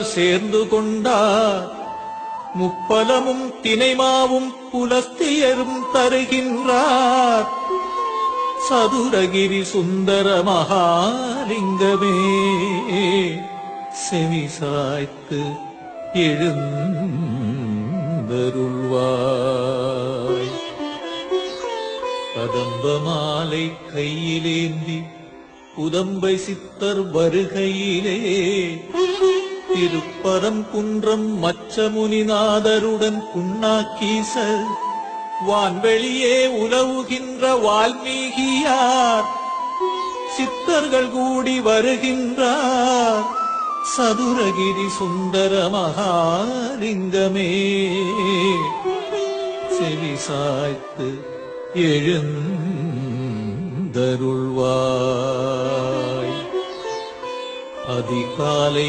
சேர்ந்து கொண்டார். முப்பலமும் தினைமாவும் புலஸ்தியரும் தருகின்றார். சதுரகிரி சுந்தர மகாலிங்கமே செவிசாய்த்து எழுந்தருள்வாய். கதம்ப மாலை கையிலேந்தி புதம்பை சித்தர் வருகையிலே திருப்பரங்குன்றம் மச்சமுனிநாதருடன் புண்ணாக்கீசர் வான்வெளியே உலவுகின்ற வால்மீகியார் சித்தர்கள் கூடி வருகின்றார். சதுரகிரி சுந்தர மகாலிங்கமே செவிசாய்த்து எழுந்தருள்வாய். அதிகாலை